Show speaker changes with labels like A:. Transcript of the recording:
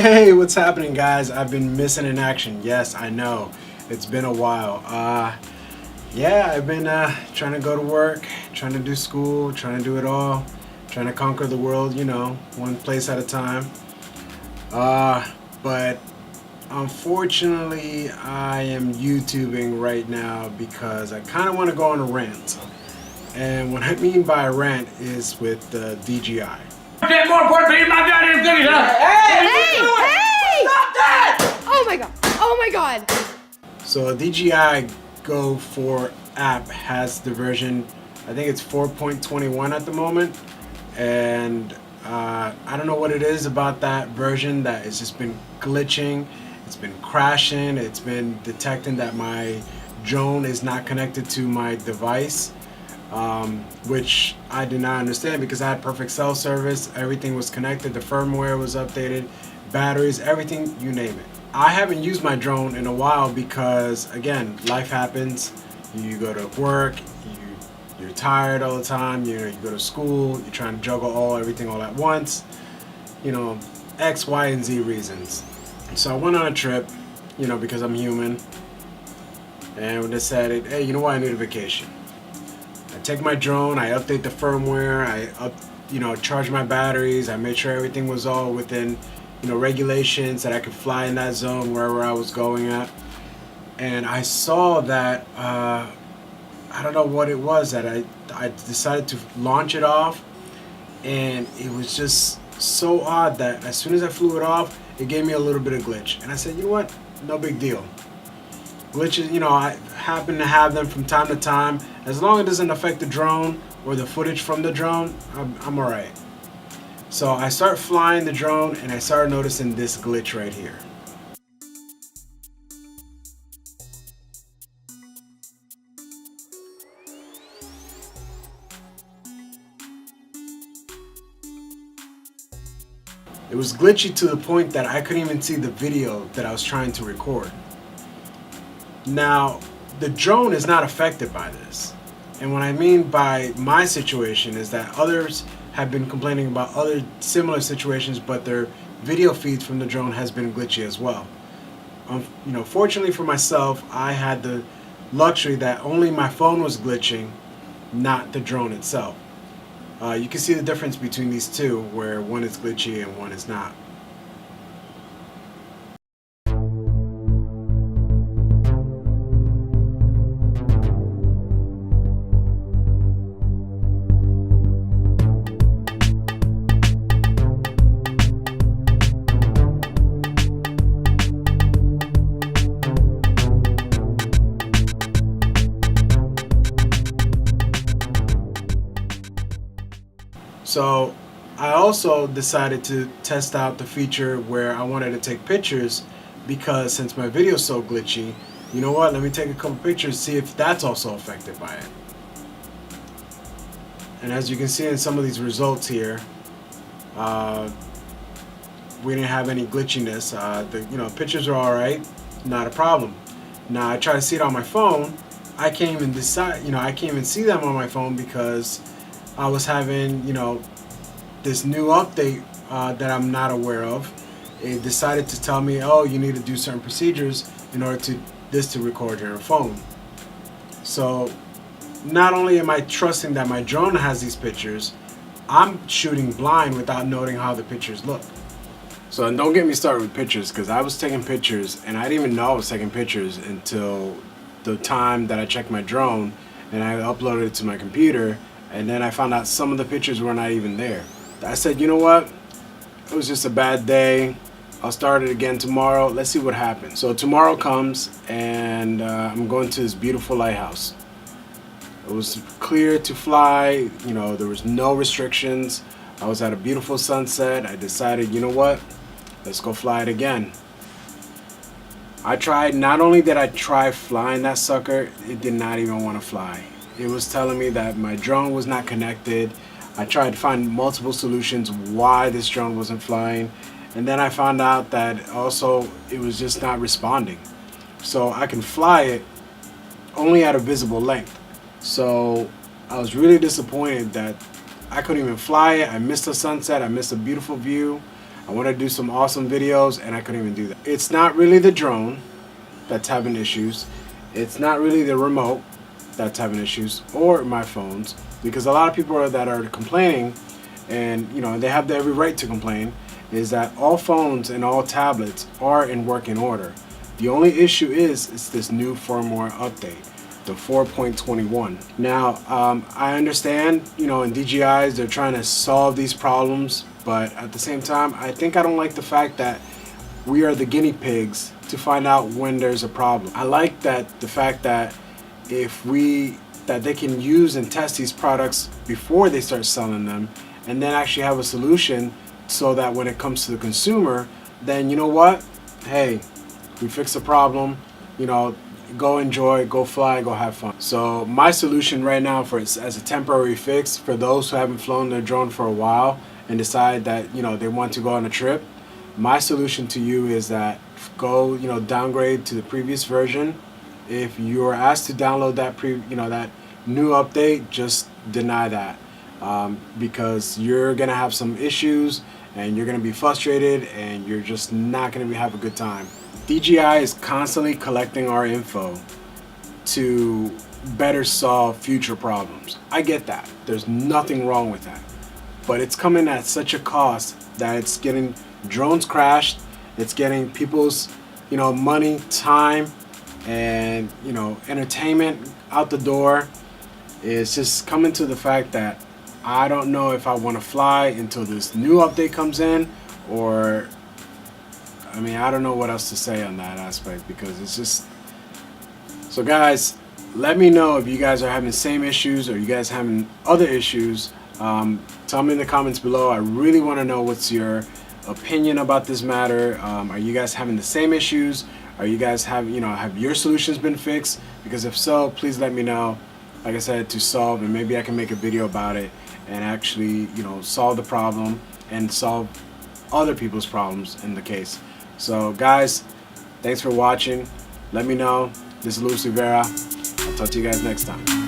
A: Hey, what's happening, guys? I've been missing in action. Yes, I know. It's been a while. Yeah, I've been trying to go to work, trying to do school, trying to do it all, trying to conquer the world, you know, one place at a time. But unfortunately, I am YouTubing right now because I kind of want to go on a rant. And what I mean by a rant is with the DJI.
B: Get more Puerto, you're not goddamn good enough.
C: Hey!
B: Stop that!
C: Oh my god! Oh my god!
A: So a DJI GO 4 app has the version, I think it's 4.21 at the moment, and I don't know what it is about that version that it's just been glitching, it's been crashing, it's been detecting that my drone is not connected to my device, which I did not understand because I had perfect cell service, everything was connected, the firmware was updated, batteries, everything, you name it. I haven't used my drone in a while because, again, life happens. You go to work, you're tired all the time, you go to school, you're trying to juggle everything all at once, you know, X, Y, and Z reasons. So I went on a trip, you know, because I'm human, and we decided, hey, you know what, I need a vacation. I take my drone, I update the firmware, charge my batteries, I made sure everything was all within, you know, regulations that I could fly in that zone wherever I was going at. And I saw that, I don't know what it was, that I decided to launch it off, and it was just so odd that as soon as I flew it off, it gave me a little bit of glitch. And I said, you know what, no big deal. Glitches, you know, I happen to have them from time to time. As long as it doesn't affect the drone or the footage from the drone, I'm alright. So I start flying the drone and I started noticing this glitch right here. It was glitchy to the point that I couldn't even see the video that I was trying to record. Now, the drone is not affected by this. And what I mean by my situation is that others have been complaining about other similar situations, but their video feeds from the drone has been glitchy as well. You know, fortunately for myself, I had the luxury that only my phone was glitching, not the drone itself. You can see the difference between these two, where one is glitchy and one is not. So I also decided to test out the feature where I wanted to take pictures, because since my video is so glitchy, you know what, let me take a couple pictures, see if that's also affected by it. And as you can see in some of these results here, we didn't have any glitchiness. The pictures are alright, not a problem. Now I try to see it on my phone, I can't even decide, I can't even see them on my phone because I was having, this new update that I'm not aware of. It decided to tell me, oh, you need to do certain procedures in order to record your phone. So not only am I trusting that my drone has these pictures, I'm shooting blind without noting how the pictures look. So and don't get me started with pictures, because I was taking pictures and I didn't even know I was taking pictures until the time that I checked my drone and I uploaded it to my computer. And then I found out some of the pictures were not even there. I said, you know what? It was just a bad day. I'll start it again tomorrow. Let's see what happens. So tomorrow comes and I'm going to this beautiful lighthouse. It was clear to fly. You know, there was no restrictions. I was at a beautiful sunset. I decided, you know what? Let's go fly it again. Not only did I try flying that sucker, it did not even want to fly. It was telling me that my drone was not connected. I tried to find multiple solutions why this drone wasn't flying, and then I found out that also it was just not responding. So I can fly it only at a visible length. So I was really disappointed that I couldn't even fly it. I missed the sunset, I missed a beautiful view. I want to do some awesome videos, and I couldn't even do that. It's not really the drone that's having issues. It's not really the remote that's having issues, or my phones, because a lot of people that are complaining, and they have every right to complain, is that all phones and all tablets are in working order. The only issue is this new firmware update, the 4.21. Now, I understand, in DJIs they're trying to solve these problems, but at the same time, I don't like the fact that we are the guinea pigs to find out when there's a problem. I like the fact that that they can use and test these products before they start selling them, and then actually have a solution so that when it comes to the consumer, then you know what? Hey, we fixed the problem. Go enjoy, go fly, go have fun. So my solution right now as a temporary fix for those who haven't flown their drone for a while and decide that they want to go on a trip, my solution to you is that go downgrade to the previous version. If you are asked to download that that new update, just deny that, because you're gonna have some issues and you're gonna be frustrated and you're just not gonna have a good time. DJI is constantly collecting our info to better solve future problems. I get that. There's nothing wrong with that. But it's coming at such a cost that it's getting drones crashed, it's getting people's money, time, and entertainment out the door. It's just coming to the fact that I don't know if I want to fly until this new update comes in, or I don't know what else to say on that aspect, because it's just so. Guys, let me know if you guys are having the same issues or you guys having other issues. Tell me in the comments below. I really want to know what's your opinion about this matter. Are you guys having the same issues? Are you guys have your solutions been fixed? Because if so, please let me know, like I said, to solve, and maybe I can make a video about it and actually solve the problem and solve other people's problems in the case. So guys, thanks for watching. Let me know. This is Luis Rivera. I'll talk to you guys next time.